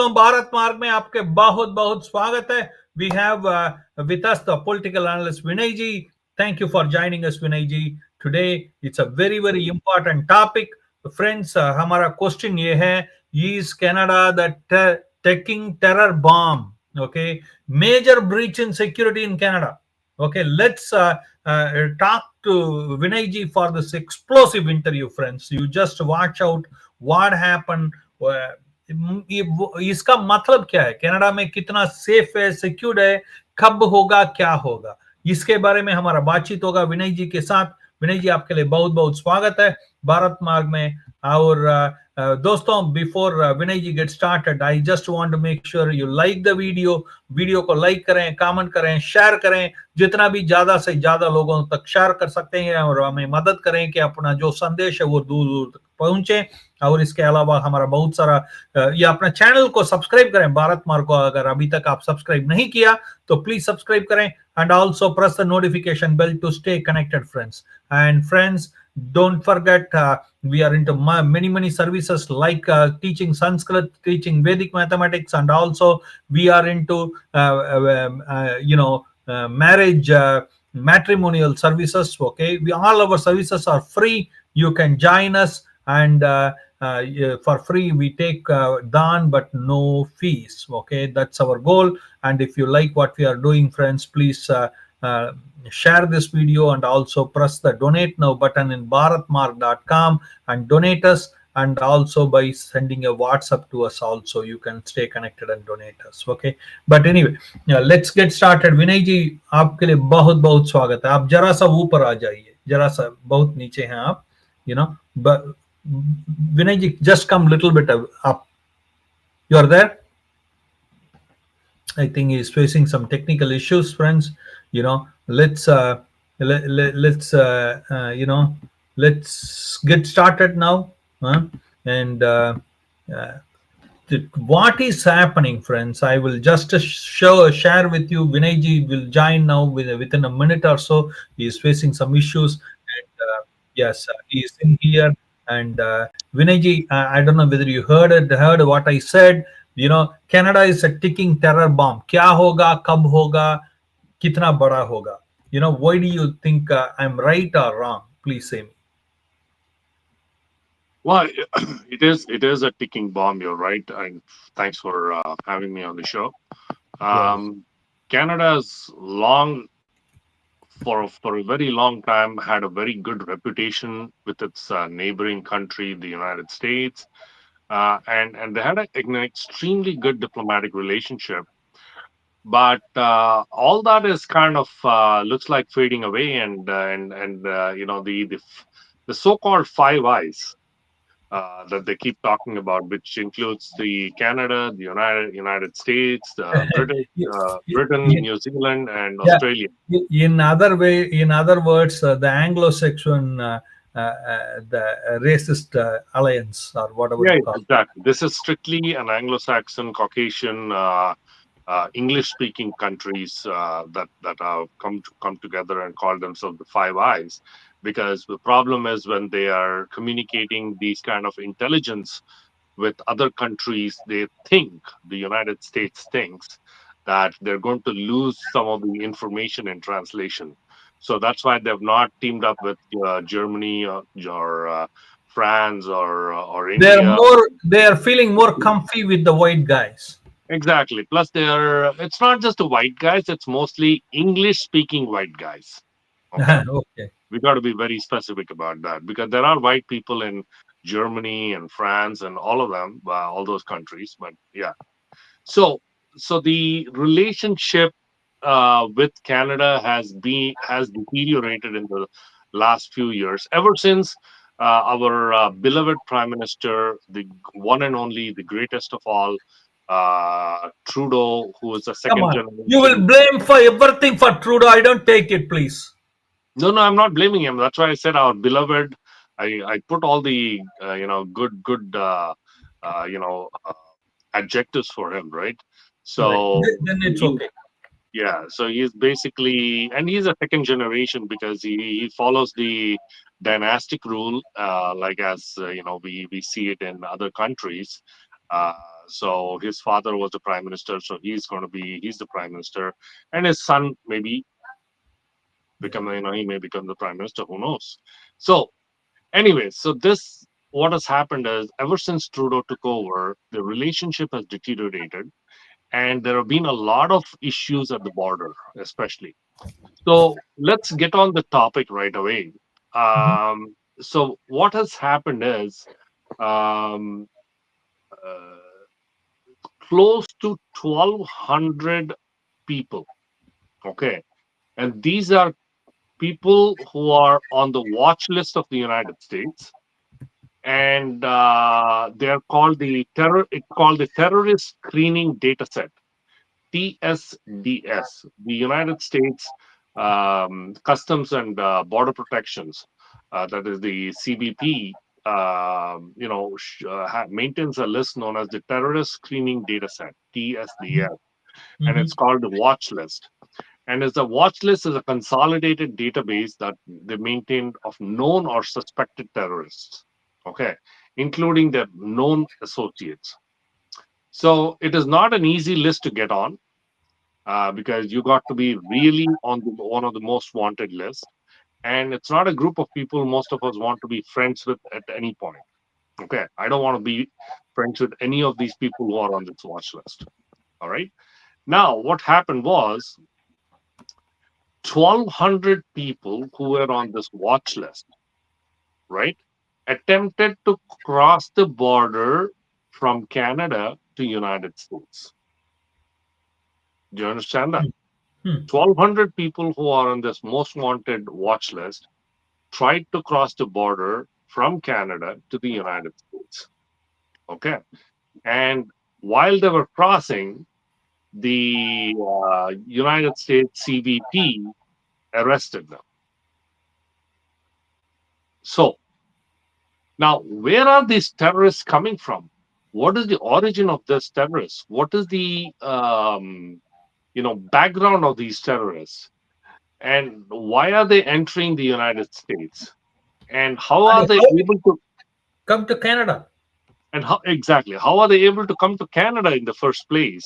दोस्तों भारत मार्ग में आपके बहुत बहुत स्वागत है. We have with us the political analyst Vinay Ji. Thank you for joining us, Vinay Ji. Today it's a very important topic. Friends, हमारा क्वेश्चन ये है, is Canada the taking terror bomb? Okay, major breach in security in Canada. Okay, let's talk to Vinay Ji for this explosive interview, friends. You just watch out what happened. इसका मतलब क्या है, Canada में कितना safe है, secured है, कब होगा, क्या होगा, इसके बारे में हमारा बातचीत होगा विनय जी के साथ. विनय जी, आपके लिए बहुत बहुत स्वागत है भारत मार्ग में. और दोस्तों, before Vinay ji get started, I just want to make sure you like the video को लाइक करें, कमेंट करें, शेयर करें, जितना भी ज्यादा से ज्यादा लोगों तक शेयर कर सकते हैं, और हमें मदद करें कि अपना जो संदेश है वो दूर दूर तक पहुंचे. और इसके अलावा हमारा बहुत सारा, ये अपना चैनल को सब्सक्राइब करें भारत मार्ग को. अगर अभी तक आप सब्सक्राइब नहीं किया तो प्लीज सब्सक्राइब करें, and also press the notification bell to stay connected, friends. And friends, don't forget, we are into many services like teaching Sanskrit, teaching Vedic mathematics, and also we are into marriage, matrimonial services. Okay, all our services are free. You can join us, and for free we take daan but no fees. Okay, that's our goal. And if you like what we are doing, friends, please share this video, and also press the donate now button in bharatmarg.com and donate us, and also by sending a WhatsApp to us also you can stay connected and donate us. Okay, but anyway, let's get started. विनय जी, आपके लिए बहुत बहुत स्वागत है. आप जरा सा ऊपर आ जाइए, जरा सा, बहुत नीचे हैं आप, but Vinay ji, just come little bit up. You are there? I think he is facing some technical issues, friends. Let's let's get started now. And what is happening, friends? I will just share with you. Vinay ji will join now within a minute or so. He is facing some issues, and yes, he is in here. And Vinay ji, I don't know whether you heard what I said. Canada is a ticking terror bomb. क्या होगा, कब होगा, कितना बड़ा होगा? Why do you think I'm right or wrong? Please say me. Well, it is a ticking bomb. You're right. And thanks for having me on the show. Canada's for a very long time had a very good reputation with its neighboring country, the United States, and they had an extremely good diplomatic relationship. But all that is kind of looks like fading away, and the so-called Five Eyes that they keep talking about, which includes the Canada, the United States, Britain, New Zealand, and Australia. In other words, the Anglo-Saxon, the racist alliance, or whatever you call it. Exactly. This is strictly an Anglo-Saxon, Caucasian, English-speaking countries that have come together and call themselves the Five Eyes. Because the problem is when they are communicating these kind of intelligence with other countries, they think, the United States thinks, that they're going to lose some of the information in translation. So that's why they've not teamed up with Germany or France or India. They are feeling more comfy with the white guys. Exactly. Plus, it's not just the white guys; it's mostly English-speaking white guys. Okay. We got to be very specific about that, because there are white people in Germany and France and all of them, all those countries. But yeah, so the relationship with Canada has deteriorated in the last few years, ever since our beloved Prime Minister, the one and only, the greatest of all, Trudeau, who is a second generation. You will blame for everything for Trudeau. I don't take it, please. No, I'm not blaming him. That's why I said our beloved. I put all the good adjectives for him, right? So then it's okay. Yeah, so he's basically, and he's a second generation because he follows the dynastic rule, like as we see it in other countries. So his father was the prime minister, so he's the prime minister, and his son maybe he may become the prime minister. Who knows? So anyway, so this what has happened is ever since Trudeau took over, the relationship has deteriorated, and there have been a lot of issues at the border, especially. So let's get on the topic right away. Mhm. So what has happened is um, uh, close to 1,200 people. Okay, and these are people who are on the watch list of the United States, and they're called the terror. It's called the Terrorist Screening Data Set (TSDS). The United States Customs and Border Protections, that is the CBP, maintains a list known as the Terrorist Screening Data Set (TSDS), and it's Mhm. called the Watch List. And as a watch list is a consolidated database that they maintain of known or suspected terrorists, okay, including their known associates. So it is not an easy list to get on because you got to be really on one of the most wanted lists. And it's not a group of people most of us want to be friends with at any point. Okay. I don't want to be friends with any of these people who are on this watch list. All right. Now, what happened was 1,200 people who were on this watch list, right, attempted to cross the border from Canada to United States. Do you understand that? Hmm. 1,200 people who are on this most wanted watch list tried to cross the border from Canada to the United States. Okay. And while they were crossing, the United States CBP arrested them. So now, where are these terrorists coming from? What is the origin of this terrorists? What is the background of these terrorists? And why are they entering the United States? And how And are they how did able to? come to Canada? And how exactly? How are they able to come to Canada in the first place?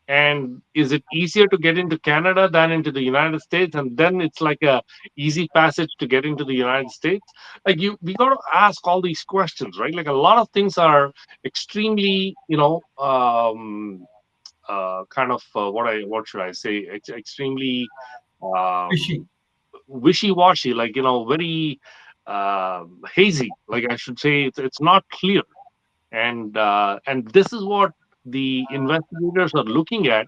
And is it easier to get into Canada than into the United States? And then it's like a easy passage to get into the United States. Like we got to ask all these questions, right? Like a lot of things are extremely, kind of what should I say? Extremely Fishy. um, wishy-washy, like very hazy. Like I should say, it's not clear, and this is what the investigators are looking at.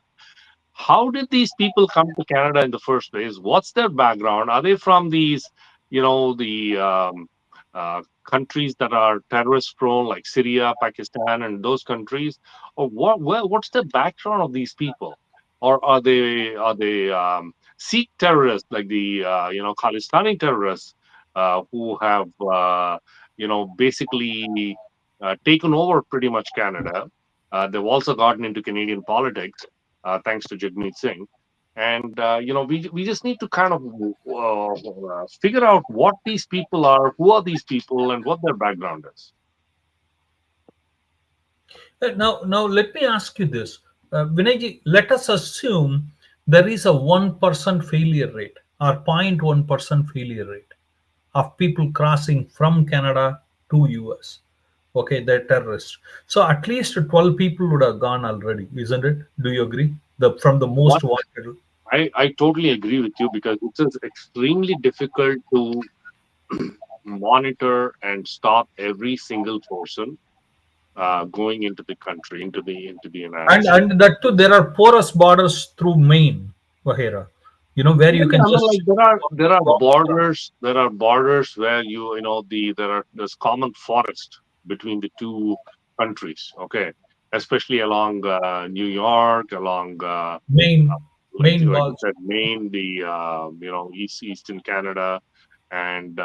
How did these people come to Canada in the first place? What's their background? Are they from these, countries that are terrorist prone, like Syria, Pakistan, and those countries? Or what's the background of these people? Or are they Sikh terrorists, like the Khalistani terrorists, who have basically taken over pretty much Canada? They've also gotten into Canadian politics thanks to Jagmeet Singh. And we just need to kind of figure out what these people are, who are these people, and what their background is. Now let me ask you this, Vinayji. Let us assume there is a 1% failure rate or 0.1% failure rate of people crossing from Canada to US. Okay, they're terrorists. So at least 12 people would have gone already, isn't it? Do you agree? The from the What most wanted. I totally agree with you because it is extremely difficult to monitor and stop every single person going into the country, into the United States. And that too, there are porous borders through Maine, Vahera. Where Yeah, you yeah, can I mean, just like there are borders. There are borders where there's common forest between the two countries. Okay, especially along New York, along Maine, like Maine like you walls. said, Maine, the eastern Canada, and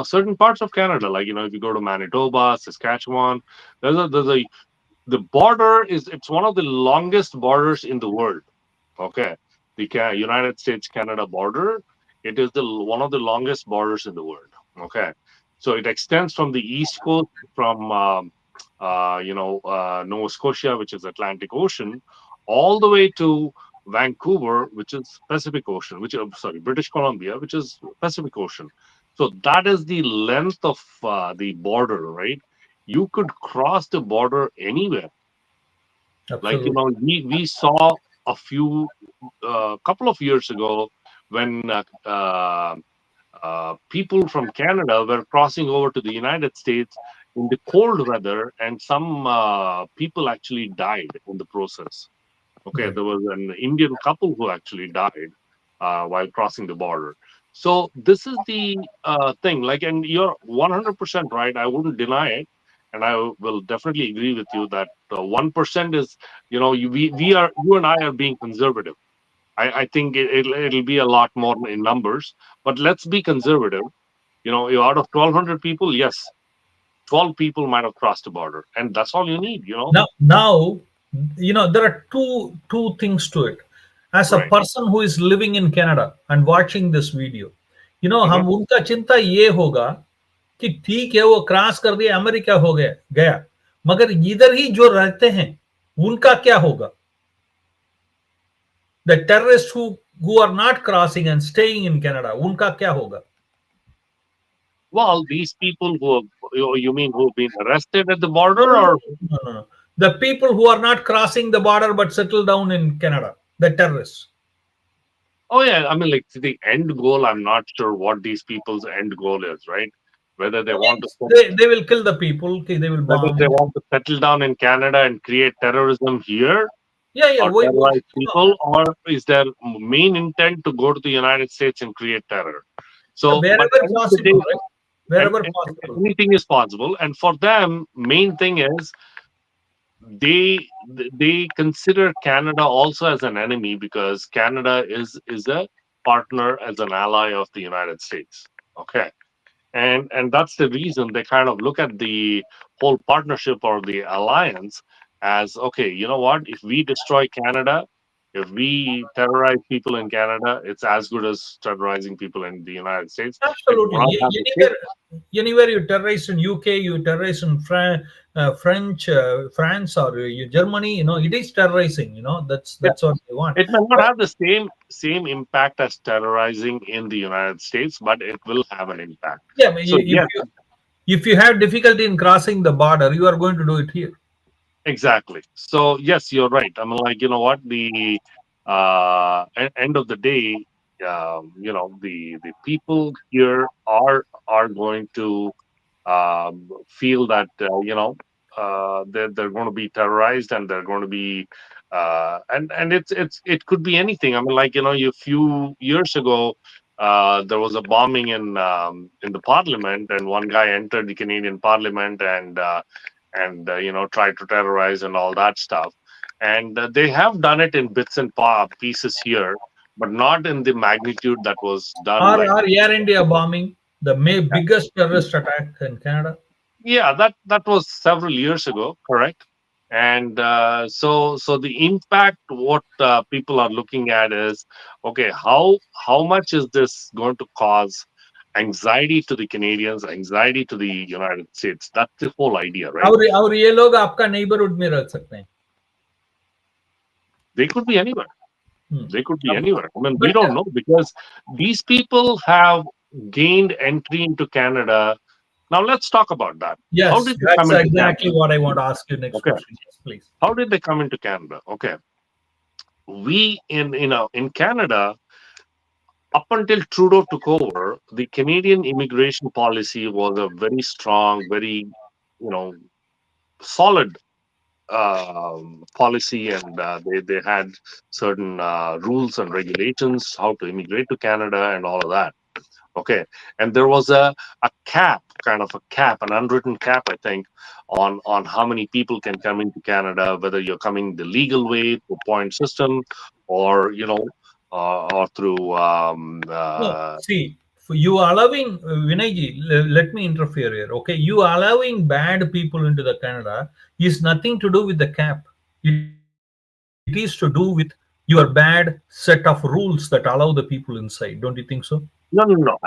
certain parts of Canada. Like if you go to Manitoba, Saskatchewan, there's a the border is it's one of the longest borders in the world. Okay, the United States Canada border. It is the one of the longest borders in the world. Okay, so it extends from the east coast from Nova Scotia, which is Atlantic Ocean, all the way to Vancouver, which is Pacific Ocean, British Columbia, which is Pacific Ocean. So that is the length of the border, right? You could cross the border anywhere. Like, Absolutely. we saw a couple of years ago when people from Canada were crossing over to the United States in the cold weather, and some people actually died in the process. Okay, Right. there was an Indian couple who actually died while crossing the border. So this is the thing. Like, and you're 100% right. I wouldn't deny it, and I will definitely agree with you that 1% is, you and I are being conservative. I think it'll be a lot more in numbers, but let's be conservative. Out of 1,200 people, yes, 12 people might have crossed the border, and that's all you need. Now, there are two things to it. As a Right. person who is living in Canada and watching this video, Hmm. हम उनका चिंता ये होगा कि ठीक है वो cross कर दिया अमेरिका हो गया मगर इधर ही जो रहते हैं उनका क्या होगा the terrorist who are not crossing and staying in Canada उनका क्या होगा Well, these people you mean who've been arrested at the no, border, no, or no, no, no. The people who are not crossing the border but settle down in Canada, the terrorists. oh yeah, I mean, like, the end goal. I'm not sure what these people's end goal is, right? Whether they want to Means they will kill the people, okay, they will whether bomb. they want to settle down in Canada and create terrorism here Yeah, yeah. or terrorize people, or is their main intent to go to the United States and create terror? So, but Wherever end of the possible, day, right? and, Wherever and possible. anything is possible. And for them, main thing is they they consider Canada also as an enemy, because Canada is a partner, as an ally of the United States. Okay, and that's the reason they kind of look at the whole partnership or the alliance as, okay, you know what, if we destroy Canada, if we terrorize people in Canada, it's as good as terrorizing people in the United States. It will Absolutely. not have the same. Anywhere you terrorize in UK, you terrorize in French, France, or Germany, it is terrorizing. That's what they want. It may not have the same impact as terrorizing in the United States, but it will have an impact. Yeah, but So yes, if you have difficulty in crossing the border, you are going to do it here. exactly. So yes, you're right. I mean, like, you know what, the end of the day, the people here are going to feel that they're going to be terrorized, and they're going to be and it could be anything. I mean, like, a few years ago, there was a bombing in the parliament, and one guy entered the Canadian parliament and tried to terrorize and all that stuff. And they have done it in bits and pieces here, but not in the magnitude that was done, like, Or Air India bombing, the biggest terrorist attack in Canada. yeah, that was several years ago, correct? And so the impact, what people are looking at is, okay, how much is this going to cause anxiety to the Canadians, anxiety to the United States? That's the whole idea, right? और ये लोग आपका neighborhood में रह सकते हैं. They could be anywhere. Hmm. They could be anywhere. I mean, we But don't know, because these people have gained entry into Canada. Now let's talk about that. How yes, did they that's come into exactly Canada? what I want to ask you next Okay. question. Yes, please. How did they come into Canada? Okay. We in Canada, up until Trudeau took over, the Canadian immigration policy was a very strong, very, solid policy, and they had certain rules and regulations how to immigrate to Canada and all of that. Okay, and there was a cap, kind of a cap, an unwritten cap, I think, on how many people can come into Canada, whether you're coming the legal way through point system, or or through No, see, for you allowing Vinay ji, let me interfere here. Okay, you allowing bad people into the Canada is nothing to do with the cap. It is to do with your bad set of rules that allow the people inside. Don't you think so? no.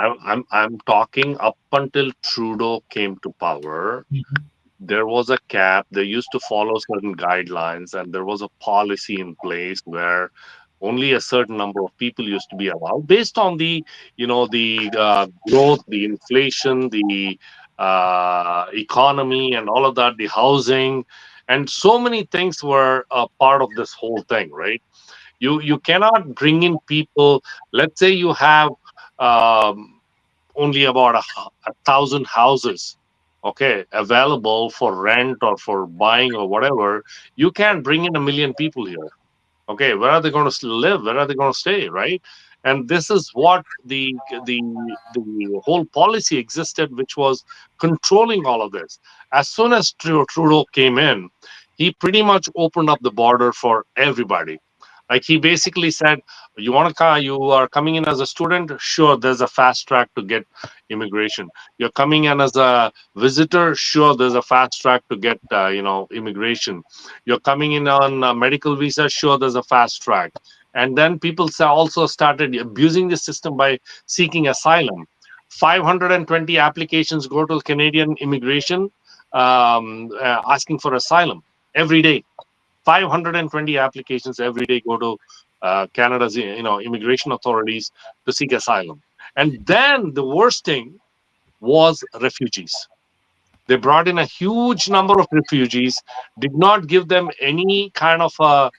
I'm talking up until Trudeau came to power. Mhm. there was a cap. They used to follow certain guidelines, and there was a policy in place where only a certain number of people used to be allowed based on the, the growth, the inflation, the economy, and all of that, the housing, and so many things were a part of this whole thing, right? You cannot bring in people. Let's say you have um, only about a thousand houses, okay, available for rent or for buying or whatever. You can't bring in a million people here. Okay, where are they going to live? Where are they going to stay, right? And this is what the whole policy existed, which was controlling all of this. As soon as Trudeau came in, he pretty much opened up the border for everybody. Like, he basically said, you are coming in as a student, sure, there's a fast track to get immigration. You're coming in as a visitor, sure, there's a fast track to get immigration. You're coming in on a medical visa, sure, there's a fast track. And then people also started abusing the system by seeking asylum. 520 applications go to Canadian immigration, asking for asylum every day. 520 applications every day go to Canada's immigration authorities to seek asylum. And then the worst thing was refugees. They brought in a huge number of refugees, did not give them any kind of a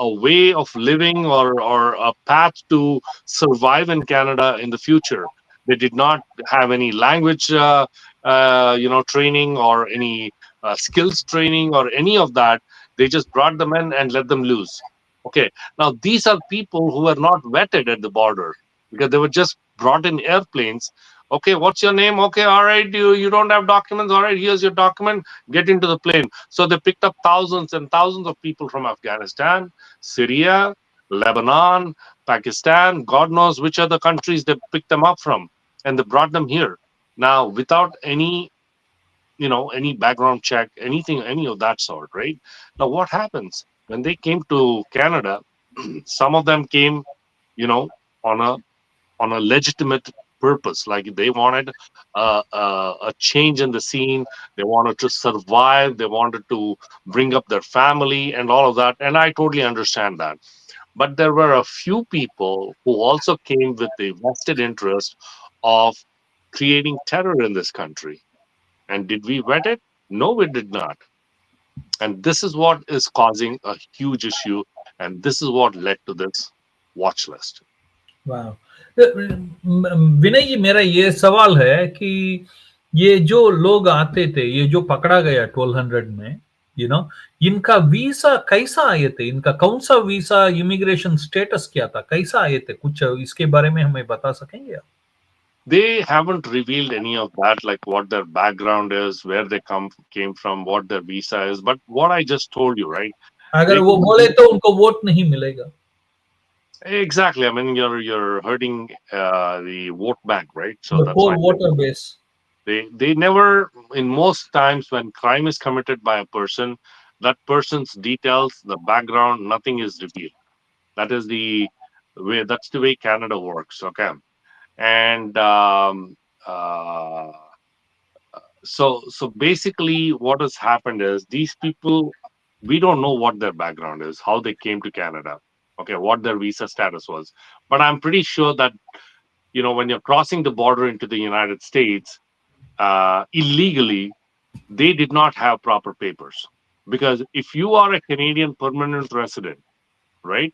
way of living, or a path to survive in Canada in the future. They did not have any language, training, or any skills training, or any of that. They just brought them in and let them loose. Okay, now these are people who were not vetted at the border, because they were just brought in airplanes. Okay, what's your name? Okay, all right, you don't have documents. All right, here's your document. Get into the plane. So they picked up thousands and thousands of people from Afghanistan, Syria, Lebanon, Pakistan, God knows which other countries they picked them up from, and they brought them here. Now, without any background check, anything, any of that sort, right? Now, what happens when they came to Canada? Some of them came, you know, on a legitimate purpose. Like, they wanted a change in the scene. They wanted to survive. They wanted to bring up their family and all of that. And I totally understand that. But there were a few people who also came with the vested interest of creating terror in this country. And did we vet it? No, we did not. And this is what is causing a huge issue. And this is what led to this watch list. वाह। विनय जी, मेरा ये सवाल है कि ये जो लोग आते थे, ये जो पकड़ा गया 1200 में, इनका वीसा कैसा आए थे? इनका कौन सा वीसा, इमिग्रेशन स्टेटस क्या था, कैसा आए थे? कुछ इसके बारे में हमें बता सकेंगे आप? They haven't revealed any of that, like what their background is, where they came from, what their visa is. But what I just told you, right? अगर They वो could बोले तो उनको वोट नहीं मिलेगा। exactly. I mean, you're hurting the vote bank, right? So The that's poor why voter base. they never, in most times when crime is committed by a person, that person's details, the background, nothing is revealed. That is the way. That's the way Canada works. Okay, and uh, so basically what has happened is, these people, we don't know what their background is, how they came to Canada, okay, what their visa status was. But I'm pretty sure that, when you're crossing the border into the United States illegally, they did not have proper papers. Because if you are a Canadian permanent resident, right,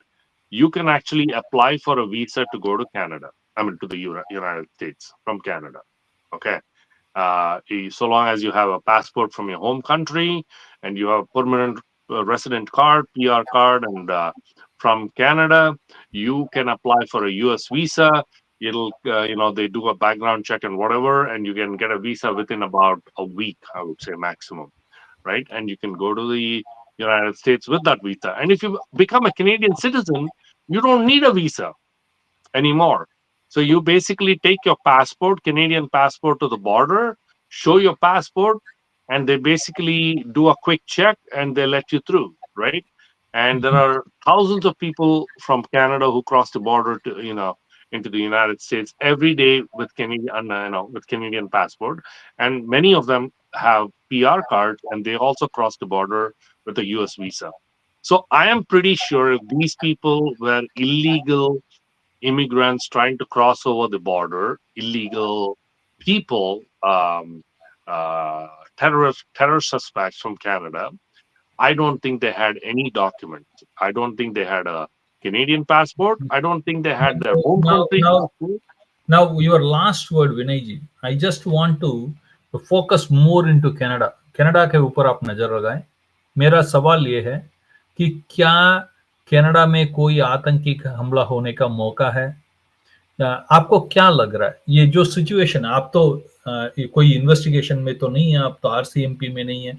you can actually apply for a visa to go to Canada, I mean to the United States from Canada. Okay, so long as you have a passport from your home country, and you have a permanent resident card, PR card, and from Canada, you can apply for a US visa. It'll, they do a background check and whatever, and you can get a visa within about a week, I would say, maximum, right? And you can go to the United States with that visa. And if you become a Canadian citizen, you don't need a visa anymore. So you basically take your passport, Canadian passport, to the border, show your passport, and they basically do a quick check and they let you through, right? And there are thousands of people from Canada who cross the border to, into the United States every day with Canadian, with Canadian passport, and many of them have PR cards, and they also cross the border with a US visa. So I am pretty sure if these people were illegal immigrants trying to cross over the border, illegal people, terror suspects from Canada, I don't think they had any documents. I don't think they had a Canadian passport. I don't think they had their home now, country now, passport. now, your last word, Vinay ji. I just want to focus more into Canada. Canada के ऊपर आप नजर लगाएं. मेरा सवाल ये है कि क्या कनाडा में कोई आतंकी हमला होने का मौका है? आपको क्या लग रहा है ये जो सिचुएशन है? आप तो ये कोई इन्वेस्टिगेशन में तो नहीं है, आप तो आरसीएमपी में नहीं है,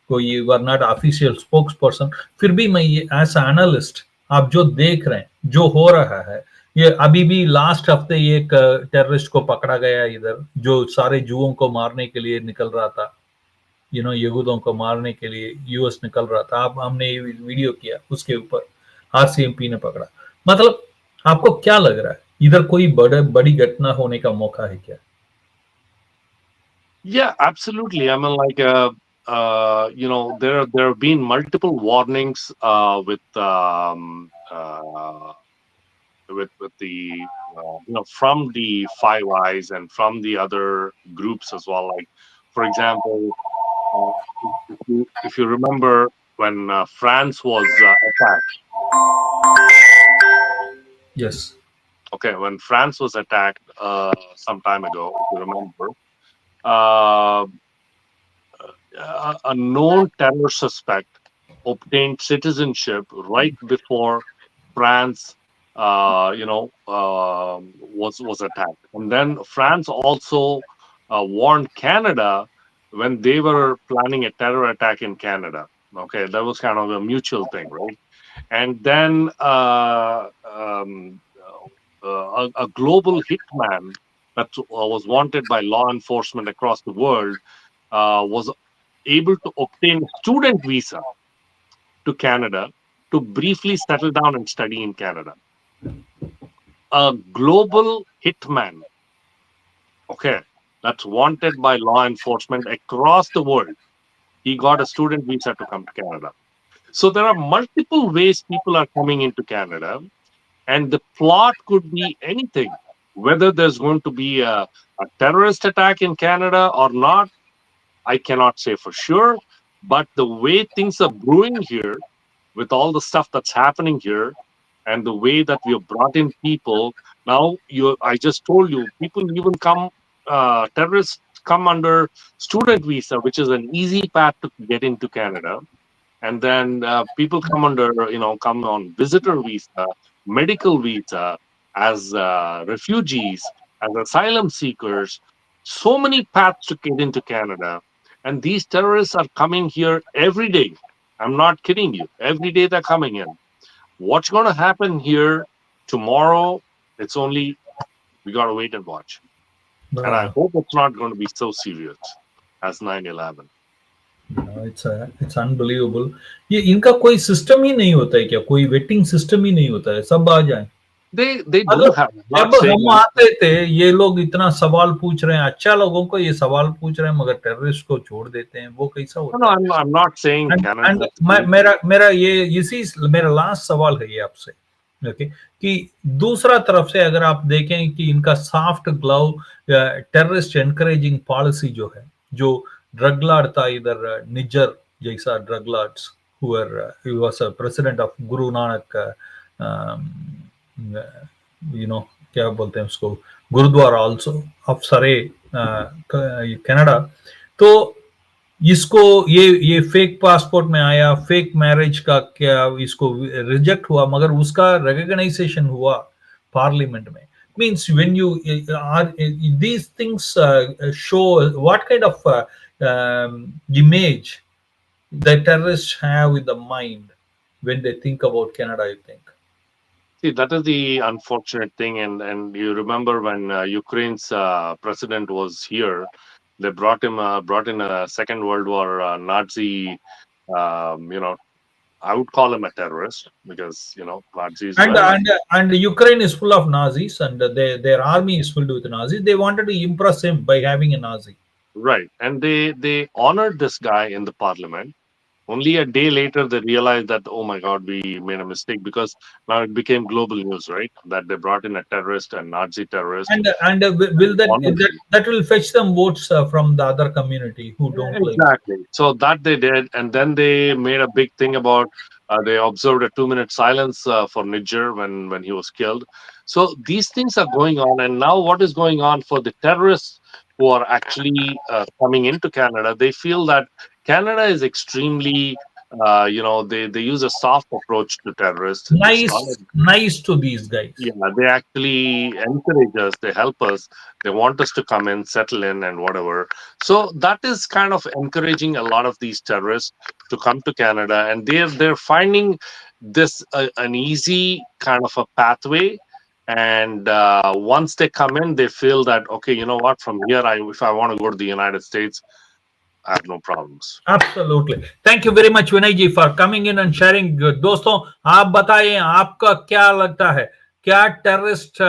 कोई you are not official spokesperson, फिर भी मैं ये एज एनालिस्ट आप जो देख रहे हैं जो हो रहा है, ये अभी भी लास्ट हफ्ते एक टेररिस्ट को पकड़ा गया इधर जो सारे जुओं को मारने के लिए निकल रहा था, यहूदों को मारने के लिए यूएस निकल रहा था. आप हमने ये वीडियो किया, उसके ऊपर आरसीएमपी ने पकड़ा. मतलब आपको क्या लग रहा है इधर कोई बड़ी घटना होने का मौका है क्या? Yeah, absolutely. I mean, like, there have been multiple warnings with the from the Five Eyes and from the other groups as well. Like, for example, uh, if you remember when France was attacked. Yes. Okay, when France was attacked some time ago, if you remember, uh, a known terror suspect obtained citizenship right before France, was attacked, and then France also warned Canada when they were planning a terror attack in Canada. Okay, that was kind of a mutual thing, right? And then a global hitman that was wanted by law enforcement across the world was able to obtain a student visa to Canada to briefly settle down and study in Canada. A global hitman, okay, that's wanted by law enforcement across the world. He got a student visa to come to Canada. So there are multiple ways people are coming into Canada, and the plot could be anything. Whether there's going to be a terrorist attack in Canada or not, I cannot say for sure. But the way things are brewing here, with all the stuff that's happening here, and the way that we have brought in people, now I just told you, people even come, terrorists come under student visa, which is an easy path to get into Canada. And then people come under, come on visitor visa, medical visa, as refugees, as asylum seekers. So many paths to get into Canada. And these terrorists are coming here every day. I'm not kidding you. Every day they're coming in. What's going to happen here tomorrow? It's only, we got to wait and watch. And I hope it's not going to be so serious as 9/11. It's unbelievable. ये इनका कोई system ही नहीं होता है क्या? कोई waiting system ही नहीं होता है, सब आ जाए? They do मतलब have. जब हम आते थे ये लोग इतना सवाल पूछ रहे हैं, अच्छा लोगों को ये सवाल पूछ रहे हैं, मगर टेररिस्ट को छोड़ देते हैं, वो कैसा होता है? No, I'm not saying Canada. मेरा ये इसी मेरा लास्ट सवाल है ये आपसे, ओके, कि दूसरा तरफ से अगर आप देखें कि इनका soft glove terrorist encouraging policy जो है, जो ड्रग लॉर्ड था इधर, निज्जर जैसा ड्रग लॉर्ड्स ही was a president of Guru Nanak, क्या बोलते हैं उसको, gurdwara also of Surrey Canada. तो इसको ये फेक पासपोर्ट में आया, फेक मैरिज का क्या इसको रिजेक्ट हुआ, मगर उसका रिकॉग्नाइजेशन हुआ पार्लियामेंट में. means when you are these things show what kind of image the terrorists have in the mind when they think about Canada, you think? See, that is the unfortunate thing, and you remember when Ukraine's president was here, they brought in a Second World War Nazi, I would call him a terrorist because Nazis And were and and Ukraine is full of Nazis, and their army is filled with Nazis. They wanted to impress him by having a Nazi. right, and they honored this guy in the parliament. Only a day later, they realized that, oh my God, we made a mistake because now it became global news, right? That they brought in a terrorist, a Nazi terrorist, And and will honored him. that will fetch them votes from the other community who don't like. Exactly. So that they did, and then they made a big thing about. They observed a 2 minute silence for Niger when he was killed. So these things are going on, and now what is going on for the terrorists who are actually coming into Canada? They feel that Canada is extremely, they use a soft approach to terrorists. It's not Nice to these guys. yeah, they actually encourage us, they help us, they want us to come in, settle in, and whatever. So that is kind of encouraging a lot of these terrorists to come to Canada, and they're finding this an easy kind of a pathway. And once they come in, they feel that okay, you know what? From here, if I want to go to the United States, I have no problems. Absolutely. Thank you very much, Vinay ji, for coming in and sharing. दोस्तों, आप बताइए आपका क्या लगता है, क्या terrorist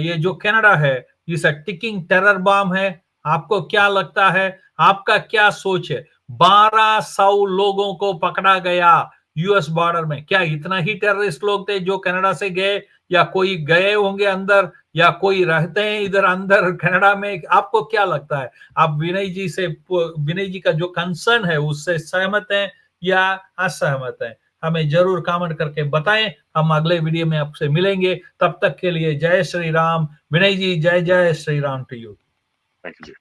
ये जो कनाडा है, ये टिकिंग टेरर बम है? आपको क्या लगता है? आपका क्या सोच है? 1200 लोगों को पकड़ा गया यूएस बॉर्डर में। क्या इतना ही टेररिस्ट लोग थे जो कनाडा से गए, या कोई गए होंगे अंदर, या कोई रहते हैं इधर अंदर कनाडा में? आपको क्या लगता है? आप विनय जी का जो कंसर्न है उससे सहमत हैं या असहमत हैं? हमें जरूर कमेंट करके बताएं। हम अगले वीडियो में आपसे मिलेंगे। तब तक के लिए जय श्री राम। विनय ji, Jai Jai Shri Ram to you. Thank you.